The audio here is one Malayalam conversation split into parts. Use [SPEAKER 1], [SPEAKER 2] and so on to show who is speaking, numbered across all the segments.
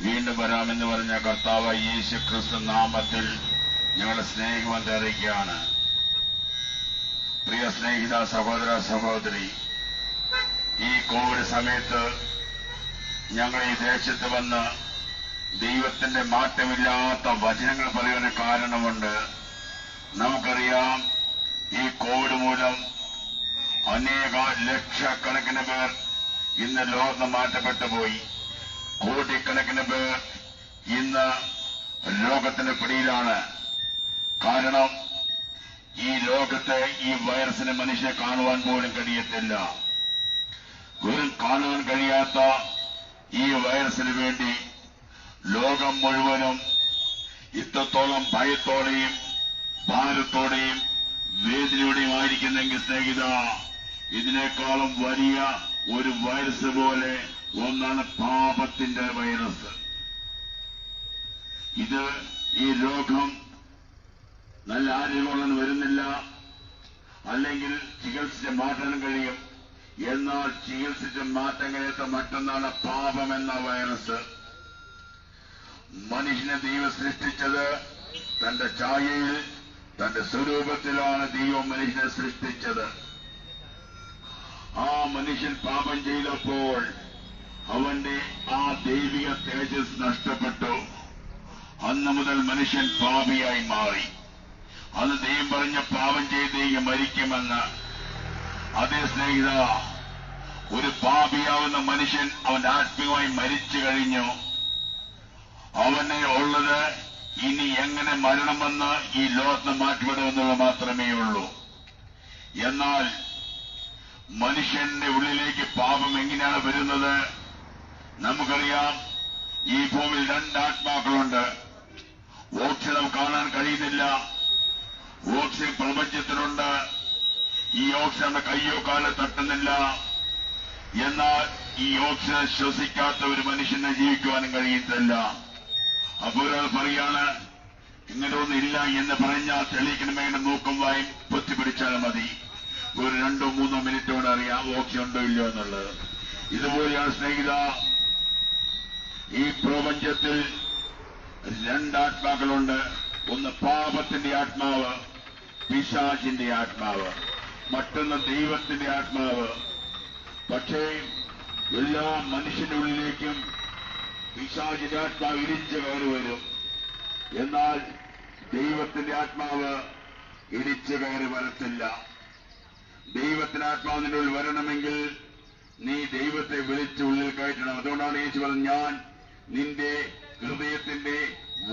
[SPEAKER 1] വീണ്ടും വരാമെന്ന് പറഞ്ഞ കർത്താവ് യേശു ക്രിസ്തു നാമത്തിൽ ഞങ്ങളുടെ സ്നേഹബന്ധം അറിയിക്കുകയാണ്. പ്രിയ സ്നേഹിത സഹോദര സഹോദരി, ഈ കോവിഡ് സമയത്ത് ഞങ്ങൾ ഈ ദേശത്ത് വന്ന് ദൈവത്തിന്റെ മാറ്റമില്ലാത്ത വചനങ്ങൾ പറയാൻ കാരണമുണ്ട്. നമുക്കറിയാം, ഈ കോവിഡ് മൂലം അനേക ലക്ഷക്കണക്കിന് പേർ ഇന്ന് ലോകത്ത് മാറ്റപ്പെട്ടു പോയി. കോടിക്കണക്കിന് പേർ ഇന്ന് രോഗത്തിന്റെ പിടിയിലാണ്. കാരണം ഈ ലോകത്തെ ഈ വൈറസിന് മനുഷ്യനെ കാണുവാൻ പോലും കഴിയത്തില്ല. വെറും കാണാൻ കഴിയാത്ത ഈ വൈറസിന് വേണ്ടി ലോകം മുഴുവനും ഇത്രത്തോളം ഭയത്തോടെയും ഭാരത്തോടെയും വേദനയോടെയും ആയിരിക്കുന്നെങ്കിൽ സ്നേഹിത, ഇതിനേക്കാളും വലിയ ഒരു വൈറസ് പോലെ ഒന്നാണ് പാപത്തിന്റെ വൈറസ്. ഈ രോഗം നല്ല ആരോഗ്യമുള്ളവന് വരുന്നില്ല, അല്ലെങ്കിൽ ചികിത്സിച്ച് മാറ്റാൻ കഴിയും. എന്നാൽ ചികിത്സിച്ച് മാറ്റാൻ കഴിയാത്ത മറ്റൊന്നാണ് പാപം എന്ന വൈറസ്. മനുഷ്യനെ ദൈവം സൃഷ്ടിച്ചത് തന്റെ ഛായയിൽ, തന്റെ സ്വരൂപത്തിലാണ് ദൈവം മനുഷ്യനെ സൃഷ്ടിച്ചത്. ആ മനുഷ്യൻ പാപം ചെയ്തപ്പോൾ അവന്റെ ആ ദൈവിക തേജസ് നഷ്ടപ്പെട്ടു. അന്ന് മുതൽ മനുഷ്യൻ പാപിയായി മാറി. അന്ന് ദൈവം പറഞ്ഞ പാപം ചെയ്ത് മരിക്കുമെന്ന്. അതേ സ്നേഹിത, ഒരു പാപിയാവുന്ന മനുഷ്യൻ അവന്റെ ആത്മീയമായി മരിച്ചു കഴിഞ്ഞു. അവനെ ഉള്ളത് ഇനി എങ്ങനെ മരണമെന്ന് ഈ ലോകത്ത് മാറ്റിവിടുമെന്നുള്ളത് മാത്രമേ ഉള്ളൂ. എന്നാൽ മനുഷ്യന്റെ ഉള്ളിലേക്ക് പാപം എങ്ങനെയാണ് വരുന്നത്? നമുക്കറിയാം, ഈ ഭൂമിയിൽ രണ്ടാത്മാക്കളുണ്ട്. ഓക്സിജൻ കാണാൻ കഴിയുന്നില്ല, ഓക്സിജൻ പ്രപഞ്ചത്തിലുണ്ട്. ഈ ഓക്സിജന്റെ കയ്യോ കാലോ തട്ടുന്നില്ല. എന്നാൽ ഈ ഓക്സിജൻ ശ്വസിക്കാത്ത ഒരു മനുഷ്യനെ ജീവിക്കുവാനും കഴിയത്തില്ല. അപ്പോൾ ഒരാൾ പറയാണ്, ഇങ്ങനെ ഒന്നില്ല എന്ന് പറഞ്ഞാൽ തെളിയിക്കണമെങ്കിൽ മൂക്കും വായും പൊത്തിപ്പിടിച്ചാൽ മതി. ഒരു 2-3 മിനിറ്റ് കൊണ്ട് അറിയാം ഓക്സിജൻ ഉണ്ടോ ഇല്ലയോ എന്നുള്ളത്. ഇതുപോലെയാണ് സ്നേഹിത, ഈ പ്രപഞ്ചത്തിൽ രണ്ടാത്മാക്കളുണ്ട്. ഒന്ന് പാപത്തിന്റെ ആത്മാവ്, പിശാചിന്റെ ആത്മാവ്. മറ്റൊന്ന് ദൈവത്തിന്റെ ആത്മാവ്. പക്ഷേ എല്ലാ മനുഷ്യന്റെ ഉള്ളിലേക്കും പിശാചിന്റെ ആത്മാവ് ഇടിച്ചു കയറി വരും. എന്നാൽ ദൈവത്തിന്റെ ആത്മാവ് ഇടിച്ചു കയറി വരത്തില്ല. ദൈവത്തിന്റെ ആത്മാവ് നിന്റെ ഉള്ളിൽ വരണമെങ്കിൽ നീ ദൈവത്തെ വിളിച്ച് ഉള്ളിൽ കയറ്റണം. അതുകൊണ്ടാണ് യേശു പറഞ്ഞത്, ഞാൻ നിന്റെ ഹൃദയത്തിന്റെ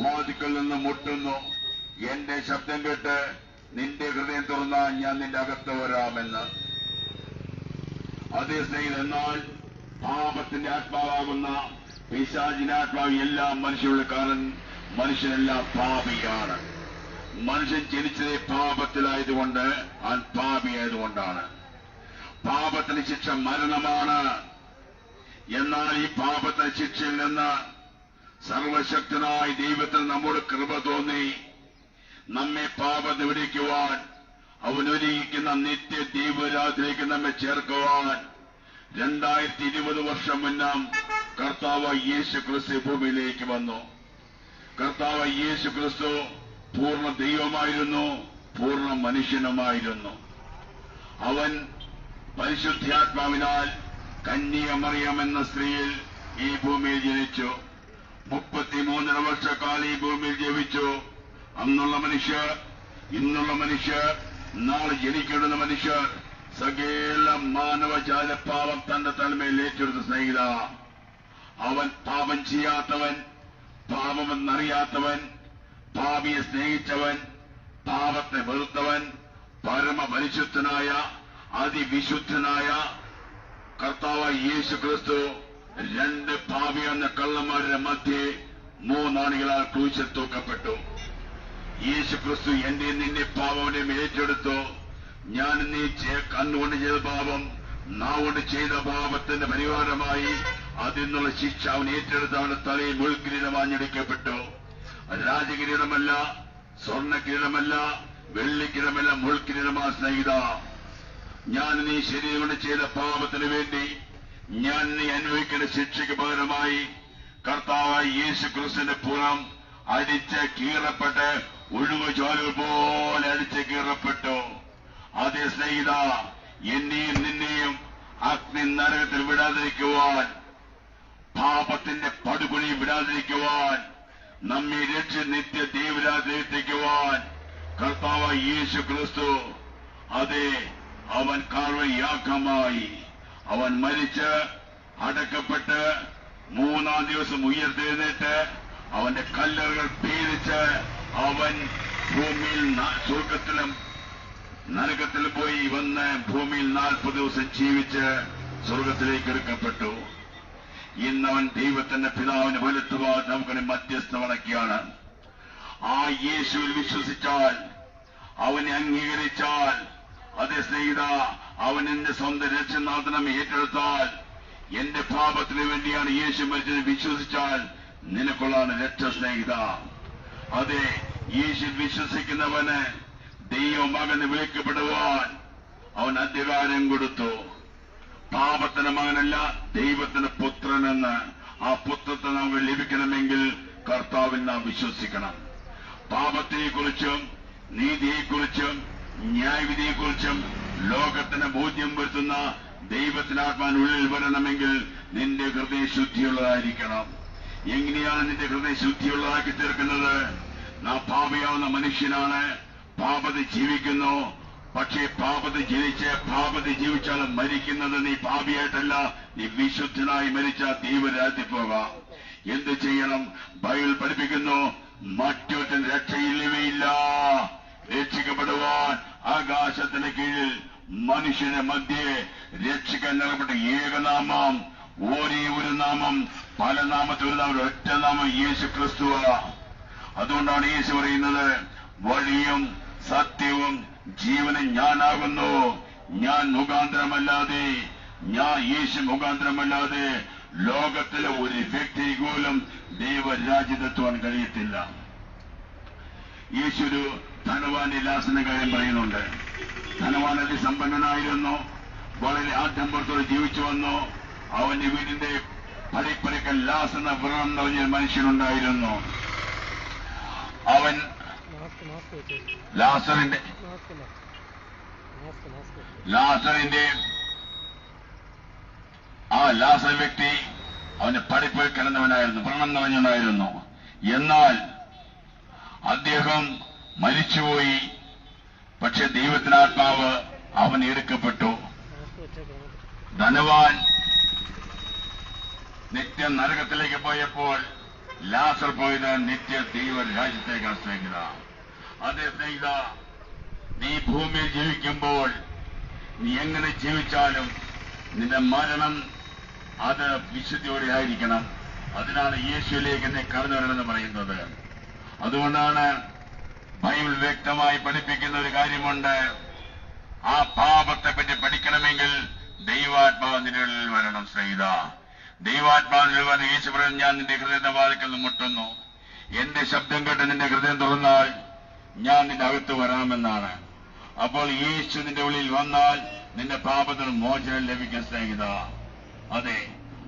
[SPEAKER 1] വാതിക്കൽ നിന്ന് മുട്ടുന്നു, എന്റെ ശബ്ദം കേട്ട് നിന്റെ ഹൃദയം തുറന്നാൽ ഞാൻ നിന്റെ അകത്ത് വരാമെന്ന്. അതേ സ്നേഹിതൻ, എന്നാൽ പാപത്തിന്റെ ആത്മാവാകുന്ന പിശാചിന്റെ ആത്മാവ് എല്ലാ മനുഷ്യരുടെ കാരണം മനുഷ്യനെല്ലാം പാപിയാണ്. മനുഷ്യൻ ജനിച്ചത് പാപത്തിലായതുകൊണ്ട്, അവൻ പാപിയായതുകൊണ്ടാണ്. പാപത്തിന് ശിക്ഷ മരണമാണ്. എന്നാൽ ഈ പാപത്തിന്റെ ശിക്ഷയിൽ നിന്ന് സർവശക്തനായ ദൈവത്തിന് നമ്മോട് കൃപ തോന്നി നമ്മെ പാപം വിടിക്കുവാൻ, അവനൊരുക്കുന്ന നിത്യ ദൈവരാജിലേക്ക് നമ്മെ ചേർക്കുവാൻ 2020 വർഷം മുന്നം കർത്താവ് യേശു ക്രിസ്തു ഭൂമിയിലേക്ക് വന്നു. കർത്താവ് യേശു ക്രിസ്തു പൂർണ്ണ ദൈവമായിരുന്നു, പൂർണ്ണ മനുഷ്യനുമായിരുന്നു. അവൻ പരിശുദ്ധാത്മാവിനാൽ കന്യക മറിയം എന്ന സ്ത്രീയിൽ ഈ ഭൂമിയിൽ ജനിച്ചു. 33 വർഷക്കാലം ഈ ഭൂമിയിൽ ജീവിച്ചു. അന്നുള്ള മനുഷ്യർ, ഇന്നുള്ള മനുഷ്യർ, നാളെ ജനിക്കേണ്ടുന്ന മനുഷ്യർ, സകല മാനവജാല പാപം തന്റെ തലമേൽ ഏറ്റെടുത്ത സ്നേഹിത. അവൻ പാപം ചെയ്യാത്തവൻ, പാപമെന്നറിയാത്തവൻ, പാപിയെ സ്നേഹിച്ചവൻ, പാപത്തെ വെറുത്തവൻ, പരമപരിശുദ്ധനായ അതിവിശുദ്ധനായ കർത്താവ് യേശു ക്രിസ്തു 2 പാപി എന്ന കള്ളന്മാരുടെ മധ്യേ 3 ആണികളാൽ ക്രൂശിൽ തൂക്കപ്പെട്ടു. യേശു ക്രിസ്തു എന്റെ നിന്റെ പാപവനെ ഏറ്റെടുത്തു. ഞാൻ നീ കണ്ണുകൊണ്ട് ചെയ്ത പാപം, നാവുകൊണ്ട് ചെയ്ത പാപത്തിന്റെ പരിഹാരമായി അതിൽ നിന്നുള്ള ശിക്ഷ അവൻ ഏറ്റെടുത്താണ് തലയിൽ മുൾക്കിരീടം ആഞ്ഞടിക്കപ്പെട്ടു. രാജകിരീടമല്ല, സ്വർണ്ണക്കിരീടമല്ല, വെള്ളിക്കിരീടമല്ല, മുൾക്കിരീടമാ സ്നേഹിത. ഞാൻ നീ ശരീരം കൊണ്ട് ചെയ്ത പാപത്തിന് വേണ്ടി, ഞാൻ നീ അനുഭവിക്കേണ്ട ശിക്ഷയ്ക്ക് പകരമായി കർത്താവായ യേശു ക്രിസ്തുവിന്റെ പുറം അടിച്ച് കീറപ്പെട്ട് ഒഴുകുചോലുകൾ പോലെ അടിച്ച് കീറപ്പെട്ടു. അതേ സ്നേഹിത, എന്നെയും നിന്നെയും അഗ്നി നരകത്തിൽ വിടാതിരിക്കുവാൻ, പാപത്തിന്റെ പടുകുഴി വിടാതിരിക്കുവാൻ, നമ്മെ രക്ഷ നിത്യ ദൈവരാജ്യത്തിക്കുവാൻ കർത്താവായ യേശു ക്രിസ്തു, അതെ, അവൻ കാൽവരിയാഗമായി അവൻ മരിച്ച് അടക്കപ്പെട്ട് 3-ാം ദിവസം ഉയർത്തെഴുന്നേറ്റ് അവന്റെ കല്ലറുകൾ ഭേദിച്ച് അവൻ ഭൂമിയിൽ സ്വർഗത്തിലും നരകത്തിലും പോയി വന്ന് ഭൂമിയിൽ 40 ദിവസം ജീവിച്ച് സ്വർഗത്തിലേക്ക് എടുക്കപ്പെട്ടു. ഇന്നവൻ ദൈവത്തിന്റെ പിതാവിന് വലുത്തുവാൻ നമുക്ക് മധ്യസ്ഥ വണക്കിയാണ്. ആ യേശുവിൽ വിശ്വസിച്ചാൽ, അവനെ അംഗീകരിച്ചാൽ, അതേ സ്നേഹിത, അവൻ എന്റെ സ്വന്തം രക്ഷനാഥനം ഏറ്റെടുത്താൽ, എന്റെ പാപത്തിന് വേണ്ടിയാണ് യേശു മരിച്ചത് വിശ്വസിച്ചാൽ നിനക്കുള്ളതാണ് രക്ഷ സ്നേഹിത. അതെ, യേശു വിശ്വസിക്കുന്നവന് ദൈവമകന് വിളിക്കപ്പെടുവാൻ അവൻ അധികാരം കൊടുത്തു. പാപത്തിന് മകനല്ല, ദൈവത്തിന് പുത്രനെന്ന്. ആ പുത്രത്തെ നമുക്ക് ലഭിക്കണമെങ്കിൽ കർത്താവിൽ നാം വിശ്വസിക്കണം. പാപത്തെക്കുറിച്ചും നീതിയെക്കുറിച്ചും ന്യായവിധിയെക്കുറിച്ചും ലോകത്തിന് ബോധ്യം വരുത്തുന്ന ദൈവത്തിന് ആത്മാവിനുള്ളിൽ വരണമെങ്കിൽ നിന്റെ ഹൃദയം ശുദ്ധിയുള്ളതായിരിക്കണം. എങ്ങനെയാണ് നിന്റെ ഹൃദയം ശുദ്ധിയുള്ളതാക്കി തീർക്കുന്നത്? നാം പാപിയാവുന്ന മനുഷ്യനാണ്, പാപത്തിൽ ജീവിക്കുന്നു. പക്ഷേ പാപത്തിൽ ജീവിച്ചാലും മരിക്കുന്നത് നീ പാപിയായിട്ടല്ല, നീ വിശുദ്ധനായി മരിച്ചാൽ ദൈവരാജ്യത്തിൽ പോകാം. എന്ത് ചെയ്യണം? ബൈബിൾ പഠിപ്പിക്കുന്നു, മറ്റൊരു രക്ഷയില്ലവയില്ല. രക്ഷിക്കപ്പെടുവാൻ ആകാശത്തിന് കീഴിൽ മനുഷ്യന്റെ മധ്യേ രക്ഷിക്കാൻ നൽകപ്പെട്ട ഏകനാമം, ഒരേ ഒരു നാമം, പല നാമത്തിൽ ഒരു നാമം, ഒറ്റ നാമം, യേശു ക്രിസ്തുവ. അതുകൊണ്ടാണ് യേശു പറയുന്നത്, വഴിയും സത്യവും ജീവനും ഞാനാകുന്നു. ഞാൻ മുഖാന്തരമല്ലാതെ, യേശു മുഖാന്തരമല്ലാതെ ലോകത്തിലെ ഒരു വ്യക്തി പോലും ദൈവരാജ്യത്തെത്തുവാൻ കഴിയത്തില്ല. യേശു ഒരു ധനവാന്റെ ലാസന്റെ കാര്യം പറയുന്നുണ്ട്. ധനവാൻ അതിസമ്പന്നനായിരുന്നു, വളരെ ആഡംബരത്തോടെ ജീവിച്ചു വന്നു. അവന്റെ വീടിന്റെ പടിപ്പടിക്കൽ ലാസ് എന്ന വ്രണം നിറഞ്ഞ മനുഷ്യനുണ്ടായിരുന്നു. അവൻ ലാസറിന്റെ ആ ലാസർ വ്യക്തി അവന്റെ പടിപ്പുകൾ കിടന്നവനായിരുന്നു, വ്രണം നിറഞ്ഞവനായിരുന്നു. എന്നാൽ അദ്ദേഹം മരിച്ചുപോയി. പക്ഷെ ദൈവത്തിനാത്മാവ് അവൻ എടുക്കപ്പെട്ടു. ധനവാൻ നിത്യ നരകത്തിലേക്ക് പോയപ്പോൾ ലാസർ പോയത് നിത്യ ദൈവ രാജ്യത്തേക്കാണ് സ്നേഹിത. അതേ സ്നേഹിത, നീ ഭൂമിയിൽ ജീവിക്കുമ്പോൾ നീ എങ്ങനെ ജീവിച്ചാലും നിന്റെ മരണം അത് വിശുദ്ധിയോടെ ആയിരിക്കണം. അതിനാണ് യേശുവിലേക്ക് നീ കടന്നു വരണമെന്ന് പറയുന്നത്. അതുകൊണ്ടാണ് ബൈബിൾ വ്യക്തമായി പഠിപ്പിക്കുന്ന ഒരു കാര്യമുണ്ട്. ആ പാപത്തെ പറ്റി പഠിക്കണമെങ്കിൽ ദൈവാത്മാവ് നിന്റെ ഉള്ളിൽ വരണം സ്നേഹിത. ദൈവാത്മാവിൽ വന്ന് യേശു പറയുന്നു, ഞാൻ നിന്റെ ഹൃദയത്തെ വാതിൽക്കൽ മുട്ടുന്നു. എന്റെ ശബ്ദം കേട്ട് നിന്റെ ഹൃദയം തുറന്നാൽ ഞാൻ നിന്റെ അകത്ത് വരാമെന്നാണ്. അപ്പോൾ യേശു നിന്റെ ഉള്ളിൽ വന്നാൽ നിന്റെ പാപത്തിന് മോചനം ലഭിക്കാൻ സ്നേഹിത. അതെ,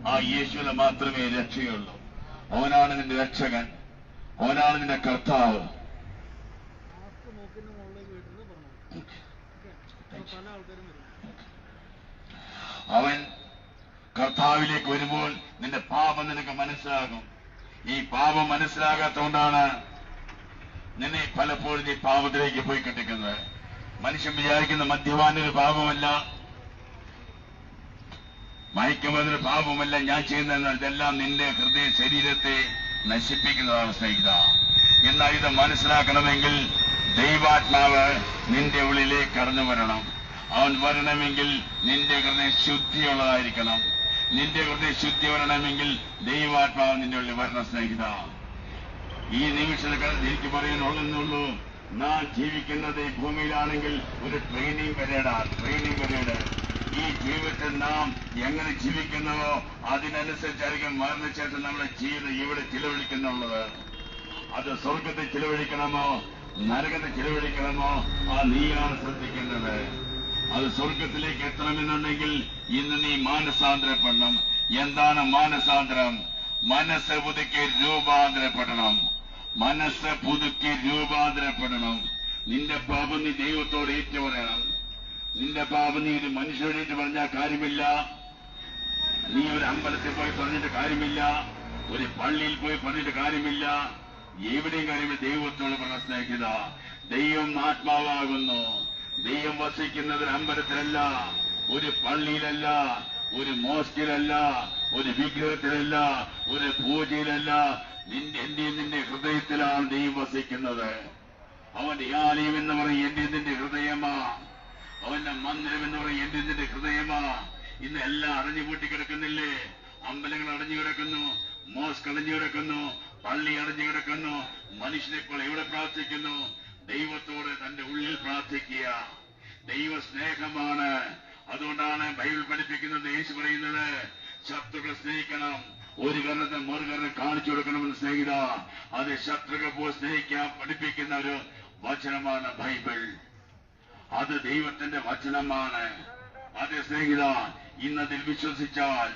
[SPEAKER 1] ആ യേശുവിനെ മാത്രമേ രക്ഷയുള്ളൂ. അവനാണ് നിന്റെ രക്ഷകൻ, അവനാണ് നിന്റെ കർത്താവ്. അവൻ കർത്താവിലേക്ക് വരുമ്പോൾ നിന്റെ പാപം നിനക്ക് മനസ്സിലാകും. ഈ പാപം മനസ്സിലാകാത്തതുകൊണ്ടാണ് നിന്നെ പലപ്പോഴും നീ പാപത്തിലേക്ക് പോയി കെട്ടിക്കുന്നത്. മനുഷ്യൻ വിചാരിക്കുന്ന മദ്യപാനൊരു പാപമല്ല, മയക്കുമരുന്നൊരു പാപമല്ല, ഞാൻ ചെയ്യുന്ന ഇതെല്ലാം നിന്റെ ഹൃദയ ശരീരത്തെ നശിപ്പിക്കുന്നതാണ് സ്നേഹിത. എന്നാൽ ഇത് മനസ്സിലാക്കണമെങ്കിൽ ദൈവാത്മാവ് നിന്റെ ഉള്ളിലേക്ക് കടന്നു വരണം. അവൻ വരണമെങ്കിൽ നിന്റെ ഹൃദയം ശുദ്ധിയുള്ളതായിരിക്കണം. നിന്റെ ഹൃദയം ശുദ്ധി വരണമെങ്കിൽ ദൈവാത്മാവ് നിന്റെ ഉള്ളിൽ വരണം സ്നേഹിത. ഈ നിമിഷത്തിൽ എനിക്ക് പറയാനുള്ളൂ, നാം ജീവിക്കുന്നത് ഈ ഭൂമിയിലാണെങ്കിൽ ഒരു ട്രെയിനിങ് പീരീഡ്. ഈ ജീവിതത്തിൽ നാം എങ്ങനെ ജീവിക്കുന്നതോ അതിനനുസരിച്ചായിരിക്കും മരണശേഷം നമ്മുടെ ജീവിതം ഇവിടെ ചിലവഴിക്കുന്നുള്ളത്. അത് സ്വർഗത്തിൽ ചിലവഴിക്കണമോ നരകത്തിൽ ചിലവഴിക്കണമോ നീയാണ് ശ്രദ്ധിക്കേണ്ടത്. അത് സ്വർഗത്തിലേക്ക് എത്തണമെന്നുണ്ടെങ്കിൽ ഇന്ന് നീ മാനസാന്തരപ്പെടണം. എന്താണ് മാനസാന്തരം? മനസ്സ് പുതുക്കി രൂപാന്തരപ്പെടണം. മനസ്സ് പുതുക്കി രൂപാന്തരപ്പെടണം. നിന്റെ പാപം നീ ദൈവത്തോട് ഏറ്റുപറയണം. നിന്റെ പാപം നീ ഒരു മനുഷ്യരോടേറ്റ് പറഞ്ഞാൽ കാര്യമില്ല. നീ ഒരു അമ്പലത്തിൽ പോയി പറഞ്ഞിട്ട് കാര്യമില്ല. ഒരു പള്ളിയിൽ പോയി പറഞ്ഞിട്ട് കാര്യമില്ല. എവിടെയും കാര്യമില്ല. ദൈവത്തോട് പറഞ്ഞ സ്നേഹിത, ദൈവം ആത്മാവാകുന്നു. ദൈവം വസിക്കുന്നത് ഒരു അമ്പലത്തിലല്ല, ഒരു പള്ളിയിലല്ല, ഒരു മോസ്കിലല്ല, ഒരു വിഗ്രഹത്തിലല്ല, ഒരു പൂജയിലല്ല. നിന്റെ ഹൃദയത്തിലാണ് ദൈവം വസിക്കുന്നത്. അവന്റെ ആലയം എന്ന് പറയും എന്റെ ഹൃദയമാ. അവന്റെ മന്ദിരം എന്ന് പറയും എന്റെ ഹൃദയമാ. ഇന്ന് എല്ലാം അടഞ്ഞു പൂട്ടി കിടക്കുന്നില്ലേ? അമ്പലങ്ങൾ അടഞ്ഞു കിടക്കുന്നു, മോസ്ക് അടഞ്ഞു കിടക്കുന്നു, പള്ളി അടഞ്ഞു കിടക്കുന്നു. മനുഷ്യനെപ്പോൾ എവിടെ പ്രാർത്ഥിക്കുന്നു? ദൈവത്തോട് തന്റെ ഉള്ളിൽ പ്രാർത്ഥിക്കുക. ദൈവ സ്നേഹമാണ്. അതുകൊണ്ടാണ് ബൈബിൾ പഠിപ്പിക്കുന്നത്, യേശു പറയുന്നത്, ശത്രുക്കളെ സ്നേഹിക്കണം, ഒരു കരണത്തെ മറുകരണം കാണിച്ചു കൊടുക്കണമെന്ന് സ്നേഹിത. അത് ശത്രുക്കളെ പോയി സ്നേഹിക്കാൻ പഠിപ്പിക്കുന്ന ഒരു വചനമാണ് ബൈബിൾ. അത് ദൈവത്തിന്റെ വചനമാണ്. അത് സ്നേഹിത, ഇന്നതിൽ വിശ്വസിച്ചാൽ,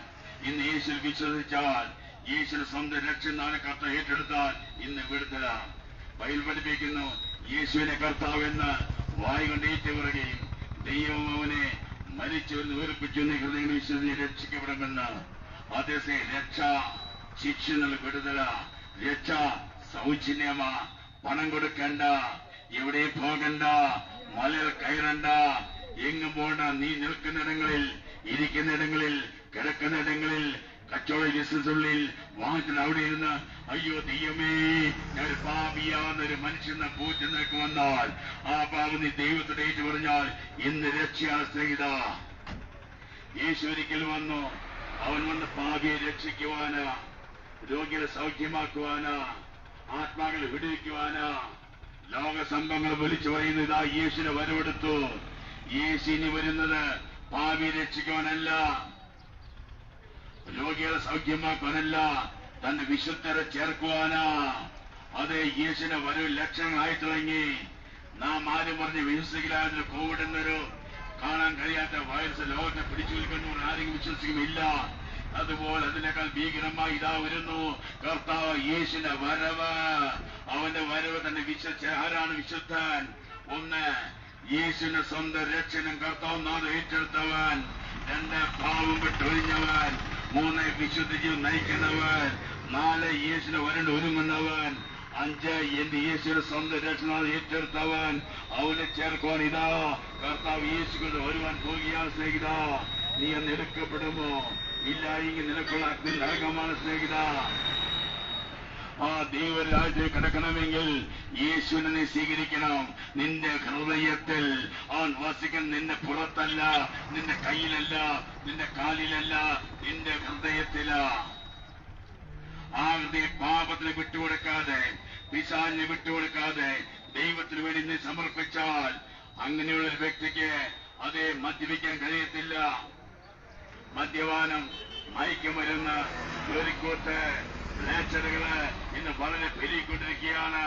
[SPEAKER 1] ഇന്ന് യേശുവിൽ വിശ്വസിച്ചാൽ, യേശുവിന്റെ സ്വന്തം രക്ഷനാണ് കർത്താവ് ഏറ്റെടുത്താൽ ഇന്ന് വിടുതല. ബൈബിൾ പഠിപ്പിക്കുന്നു, യേശുവിനെ കർത്താവെന്ന് വായ് കൊണ്ട് ഏറ്റുപറയുകയും ദൈവം അവനെ മരിച്ചവരെന്ന് ഉയർപ്പിച്ചു ഹൃദയങ്ങൾ വിശ്വസിച്ച് രക്ഷിക്കപ്പെടുമെന്ന്. അതേ രക്ഷ ശിക്ഷ വിടുതല. രക്ഷ സൗജന്യമാ. പണം കൊടുക്കണ്ട, എവിടെയും പോകണ്ട, മലയിൽ കയറണ്ട, എങ്ങും പോകണ്ട. നീ നിൽക്കുന്നിടങ്ങളിൽ, ഇരിക്കുന്നിടങ്ങളിൽ, കിടക്കുന്നിടങ്ങളിൽ, കച്ചവട ബിസിനസ്സുള്ളിൽ വാഹനത്തിൽ അവിടെ ഇരുന്ന് അയ്യോ ദൈവമേ ഞാൻ ഒരു പാപിയാന്നൊരു മനുഷ്യനെ പൂജ നിനക്ക് വന്നാൽ ആ പാപം നീ ദൈവത്തോട് ഏറ്റു പറഞ്ഞാൽ ഇന്ന് രക്ഷയാണ് സ്നേഹിത. യേശു ഒരിക്കൽ വന്നു. അവൻ വന്ന് പാപിയെ രക്ഷിക്കുവാനാ, രോഗികളെ സൗഖ്യമാക്കുവാനാ, ആത്മാക്കളെ വിടുവിക്കുവാനാ. ലോക സംഭവങ്ങൾ വിളിച്ചു പറയുന്നത് ഇതാ യേശുവിനെ വരവെടുത്തു. യേശു ഇനി വരുന്നത് പാപിയെ രക്ഷിക്കുവാനല്ല, രോഗികളെ സൗഖ്യമാക്കാനല്ല, തന്റെ വിശുദ്ധരെ ചേർക്കുവാനാ. അത് യേശുവിന്റെ വരവ് ലക്ഷങ്ങളായി തുടങ്ങി. നാം ആരും പറഞ്ഞ് വിശ്വസിക്കില്ല. കോവിഡ് എന്നൊരു കാണാൻ കഴിയാത്ത വൈറസ് ലോകത്തെ പിടിച്ചു നിൽക്കുന്നു ആരെങ്കിലും വിശ്വസിക്കുമില്ല. അതുപോലെ അതിനേക്കാൾ ഭീകരമായി ഇതാ വരുന്നു കർത്താവ് യേശുവിന്റെ വരവ്. അവന്റെ വരവ് തന്നെ വിശ്വസിച്ച ആരാണ് വിശുദ്ധൻ? ഒന്ന്, യേശുവിന്റെ സ്വന്തം രക്ഷനും കർത്താവ് നാഥ ഏറ്റെടുത്തവൻ. രണ്ട്, പാവം വിട്ടൊഴിഞ്ഞവൻ. മൂന്ന്, വിശുദ്ധ ജീവൻ നയിക്കുന്നവൻ. നാല്, യേശുവിനെ വരണ്ട് ഒരുങ്ങുന്നവൻ. അഞ്ച്, എന്റെ യേശുവിന്റെ സ്വന്തം രക്ഷനാഥ ഏറ്റെടുത്തവൻ. അവനെ ചേർക്കുവാൻ ഇതാ കർത്താവ് യേശു കൊണ്ട് വരുവാൻ പോകുകയാണ് സ്നേഹിത. നീ അന്ന് എടുക്കപ്പെടുമോ? ഇല്ല എങ്കിൽ നിനക്കുള്ള അഗ്നി നരകമാണ് സ്നേഹിത. ആ ദൈവരാജ്യത്തിൽ കിടക്കണമെങ്കിൽ യേശുവിനെ നീ സ്വീകരിക്കണം. നിന്റെ ഹൃദയത്തിൽ അവൻ വസിക്കാൻ, നിന്റെ പുറത്തല്ല, നിന്റെ കയ്യിലല്ല, നിന്റെ കാലിലല്ല, നിന്റെ ഹൃദയത്തിലാ. ആ ഹൃദയ പാപത്തിന് വിട്ടുകൊടുക്കാതെ, പിശാചിനെ വിട്ടുകൊടുക്കാതെ ദൈവത്തിന് വേണ്ടി നീ സമർപ്പിച്ചാൽ അങ്ങനെയുള്ള ഒരു വ്യക്തിക്ക് അതേ മദ്യപിക്കാൻ കഴിയത്തില്ല. മദ്യപാനം, മയക്കുമരുന്ന്, ജോലിക്കൂട്ട്, ലേച്ചറുകള് ഇന്ന് വളരെ പെരുകിക്കൊണ്ടിരിക്കുകയാണ്.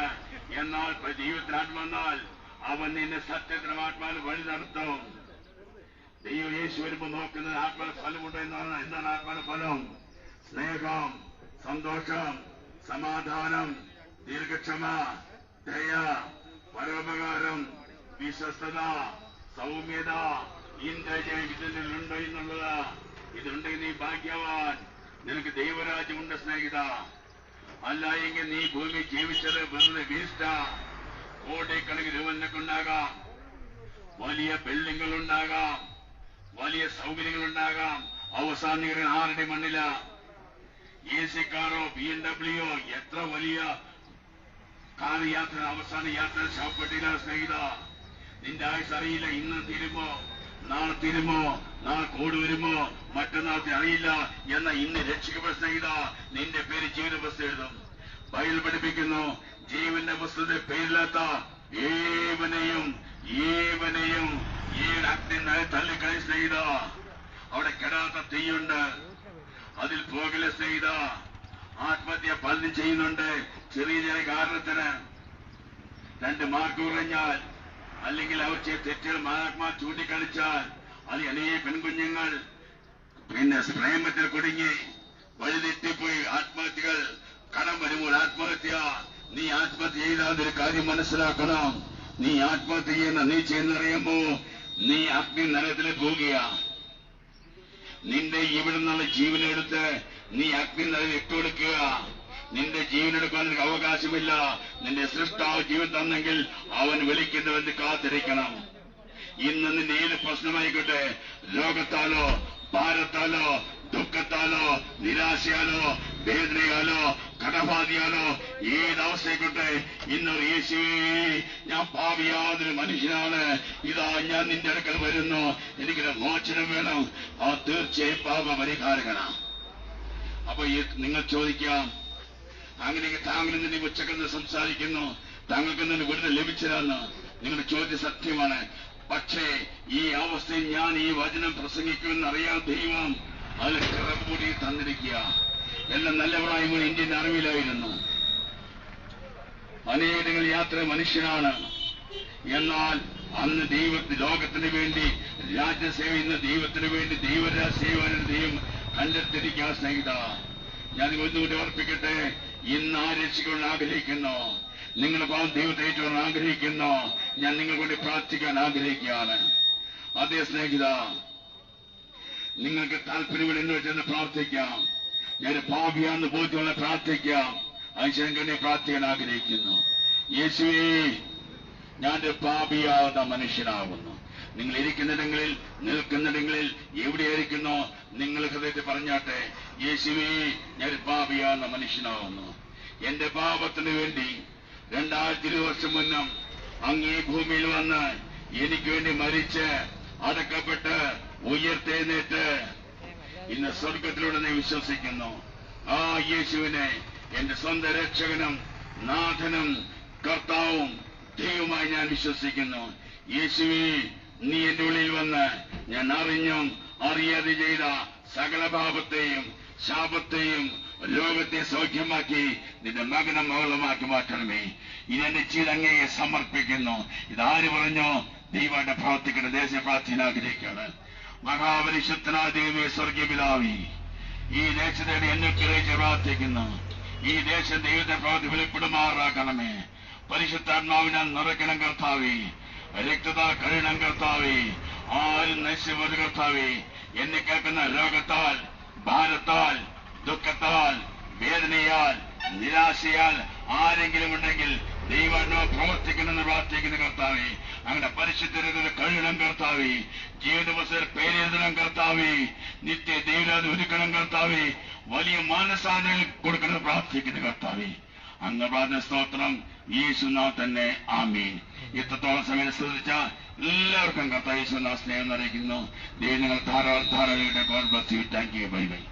[SPEAKER 1] എന്നാൽ ദൈവത്തിനാത്മ വന്നാൽ അവൻ നിന്നെ സത്യത്തിനും ആത്മാവിന് വഴി നടത്തും. ദൈവം യേശു വരുമ്പോ നോക്കുന്നത് ആത്മാവിന് ഫലമുണ്ടോ എന്നാണ്. എന്താണ് ആത്മാവിന് ഫലം? സ്നേഹം, സന്തോഷം, സമാധാനം, ദീർഘക്ഷമ, ദയ, പരോപകാരം, വിശ്വസ്തത, സൗമ്യത, ഇന്ത്യജയം ഇതിലുണ്ടോ എന്നുള്ളത്. ഇതുണ്ടെങ്കിൽ നീ ഭാഗ്യവാൻ. നിനക്ക് ദൈവരാജ്യമുണ്ട് സ്നേഹിത. അല്ല എങ്കിൽ നീ ഭൂമി ജീവിച്ചത് വെറുതെ വേസ്റ്റാ. കോടിക്കണക്കിന് രൂപ നിനക്കുണ്ടാകാം, വലിയ ബിൽഡിങ്ങുകൾ ഉണ്ടാകാം, വലിയ സൗകര്യങ്ങൾ ഉണ്ടാകാം. അവസാനം ആരുടെ മണ്ണില AC കാറോ BMW എത്ര വലിയ കാർ യാത്ര, അവസാന യാത്ര ശവപ്പെട്ടില്ല സ്നേഹിത. നിന്റെ ആയുസ് അറിയില്ല. ഇന്ന് തീരുമോ, നാളെ തീരുമോ, നാളെ കോട് വരുമോ, മറ്റന്നാൾ അറിയില്ല. എന്ന ഇന്ന് രക്ഷിക്കപ്പെട്ട സ്നേഹിത നിന്റെ പേര് ജീവന്റെ പുസ്തകം എഴുതും. ബൈബിൾ പഠിപ്പിക്കുന്നു, ജീവന്റെ പുസ്തകത്തിൽ പേരില്ലാത്ത ഏവനെയും അഗ്നി തള്ളിക്കളി സ്നേഹിത. അവിടെ കെടാത്ത തീയുണ്ട്, അതിൽ പോകല സ്നേഹിത. ആത്മഹത്യ പലരും ചെയ്യുന്നുണ്ട് ചെറിയ ചെറിയ കാരണത്തിന്. 2 മാർക്ക് കുറഞ്ഞാൽ, അല്ലെങ്കിൽ അവർ ചെയ്ത തെറ്റുകൾ മഹാത്മാ ചൂണ്ടിക്കാണിച്ചാൽ, അല്ലെങ്കിൽ അനേക പെൺകുഞ്ഞുങ്ങൾ പിന്നെ പ്രേമത്തിൽ കുടുങ്ങി വഴിതെറ്റിപ്പോയി ആത്മഹത്യകൾ, കടം വരുമ്പോൾ ആത്മഹത്യ. നീ ആത്മഹത്യ ചെയ്താതൊരു കാര്യം മനസ്സിലാക്കണം. നീ ആത്മഹത്യ ചെയ്യുന്നറിയുമ്പോ നീ അഗ്നി നരകത്തിൽ പോവുകയാ. നിന്റെ ഇവിടെ നിന്നുള്ള ജീവനെടുത്ത് നീ അഗ്നി നരകം ഇട്ടുകൊടുക്കുക. നിന്റെ ജീവനെടുക്കാൻ നിനക്ക് അവകാശമില്ല. നിന്റെ സൃഷ്ടാവ് ജീവൻ തന്നെങ്കിൽ അവൻ വിളിക്കുന്നവന് കാത്തിരിക്കണം. ഇന്ന് നിന്റെ ഏത് പ്രശ്നമായിക്കോട്ടെ, രോഗത്താലോ ഭാരത്താലോ ദുഃഖത്താലോ നിരാശയാലോ വേദനയാലോ കടബാധിയാലോ ഏതവസ്ഥയായിക്കോട്ടെ, ഇന്നൊരു യേശുവേ, ഞാൻ പാപിയാതൊരു മനുഷ്യനാണ്, ഇതാ ഞാൻ നിന്റെ അടുക്കൽ വരുന്നു, എനിക്കൊരു മോചനം വേണം. ആ തീർച്ചയായും പാപ പരിഹാരകനാണ്. അപ്പൊ നിങ്ങൾ ചോദിക്കാം, അങ്ങനെയെങ്കിൽ താങ്കൾ നിന്നെ ഉച്ചക്കെന്ന് സംസാരിക്കുന്നു, താങ്കൾക്ക് നിന്ന് വിടുതൽ ലഭിച്ചതാന്ന്. നിങ്ങളുടെ ചോദ്യം സത്യമാണ്. പക്ഷേ ഈ അവസ്ഥയിൽ ഞാൻ ഈ വചനം പ്രസംഗിക്കുമെന്ന് അറിയാൻ ദൈവം അതിൽ കിറകൂടി തന്നിരിക്കുക. എല്ലാം നല്ലവരായി ഇന്ത്യൻ ആർമിയിലായിരുന്നു. അനേകങ്ങൾ യാത്ര മനുഷ്യനാണ്. എന്നാൽ അന്ന് ലോകത്തിന് വേണ്ടി രാജ്യസേവ ചെയ്യുന്ന ദൈവത്തിന് വേണ്ടി ദൈവരാജസേവ ദൈവം കണ്ടെത്തിരിക്കാൻ സ്നേഹിത. ഞാൻ ഒന്നുകൂടി ഓർപ്പിക്കട്ടെ, ഇന്ന് ആ രക്ഷിക്കാൻ ആഗ്രഹിക്കുന്നു, നിങ്ങളുടെ പാവം ദൈവത്തെ ഏറ്റുവാൻ ആഗ്രഹിക്കുന്നു, ഞാൻ നിങ്ങൾക്ക് വേണ്ടി പ്രാർത്ഥിക്കാൻ ആഗ്രഹിക്കുകയാണ്. അതേ സ്നേഹിത, നിങ്ങൾക്ക് താല്പര്യങ്ങൾ എന്ന് വെച്ചെന്ന് പ്രാർത്ഥിക്കാം. ഞാൻ പാപിയാന്ന് ബോധ്യമുള്ള പ്രാർത്ഥിക്കാം. അതിന് പ്രാർത്ഥിക്കാൻ ആഗ്രഹിക്കുന്നു. യേശുവേ, ഞാൻ പാപിയാവുന്ന മനുഷ്യനാകുന്നു. നിങ്ങൾ ഇരിക്കുന്നിടങ്ങളിൽ നിൽക്കുന്നിടങ്ങളിൽ എവിടെയായിരിക്കുന്നോ നിങ്ങൾ ഹൃദയത്തിൽ പറഞ്ഞാട്ടെ, യേശുവേ, ഞാൻ പാപിയാവുന്ന മനുഷ്യനാകുന്നു. എന്റെ പാപത്തിന് വേണ്ടി 2020 വർഷം മുന്നം അങ്ങേ ഭൂമിയിൽ വന്ന് എനിക്ക് വേണ്ടി മരിച്ച് അടക്കപ്പെട്ട് ഉയർത്തെഴുന്നേറ്റ് ഇന്ന് സ്വർഗത്തിലൂടെ ഞാൻ വിശ്വസിക്കുന്നു. ആ യേശുവിനെ എന്റെ സ്വന്തം രക്ഷകനും നാഥനും കർത്താവും ദൈവമായി ഞാൻ വിശ്വസിക്കുന്നു. യേശുവേ, നീ എന്റെ ഉള്ളിൽ വന്ന് ഞാൻ അറിഞ്ഞും അറിയാതെ ചെയ്ത സകല പാപത്തെയും ശാപത്തെയും രോഗത്തെ സൗഖ്യമാക്കി നിന്റെ മകനും മകളുമാക്കി മാറ്റണമേ. ഇതെന്റെ ചെയ്ത് അങ്ങയെ സമർപ്പിക്കുന്നു. ഇതാര് പറഞ്ഞോ? ദൈവമായിട്ട് പ്രാർത്ഥിക്കണം. ദേശീയ പ്രാർത്ഥന ആഗ്രഹിക്കുകയാണ്. മഹാപരിശുദ്ധനായ ദൈവമേ, സ്വർഗീയ പിതാവേ, ഈ ദേശത്തെ എന്നെ ഗ്രഹിച്ച് പ്രാർത്ഥിക്കുന്നു. ഈ ദേശം ദൈവത്തെ പ്രവർത്തി വെളിപ്പെടുമാറാക്കണമേ. പരിശുദ്ധാത്മാവിനാൽ നിറയ്ക്കണം കർത്താവേ. രക്തതാൽ കഴിയണം കർത്താവേ. ആരും നശിച്ചത് കർത്താവേ. എന്നെ കേൾക്കുന്ന രോഗത്താൽ ഭാരത്താൽ ദുഃഖത്താൽ വേദനയാൽ നിരാശയാൽ ആരെങ്കിലും ഉണ്ടെങ്കിൽ ദൈവാത്മാ പ്രവർത്തിക്കണമെന്ന് പ്രാർത്ഥിക്കുന്ന കർത്താവേ. അങ്ങനെ പരിശുദ്ധ കഴിയണം കർത്താവേ. ജീവിതവസര പേരെഴുതണം കർത്താവേ. നിത്യ ദൈവരാജ് ഒരുക്കണം കർത്താവേ. വലിയ മാനസാന്തരം കൊടുക്കണം പ്രാർത്ഥിക്കുന്ന കർത്താവേ. അങ്ങ് പ്രാർത്ഥന സ്തോത്രം യേശുനാ തന്നെ. ആമീൻ. ഇത്രത്തോളം സമയം ശ്രദ്ധിച്ച എല്ലാവർക്കും കർത്താവ് യേശുനാ സ്നേഹം അറിയിക്കുന്നു. ദൈവം നിങ്ങൾ ധാരാളം God bless you. Thank you. Bye bye.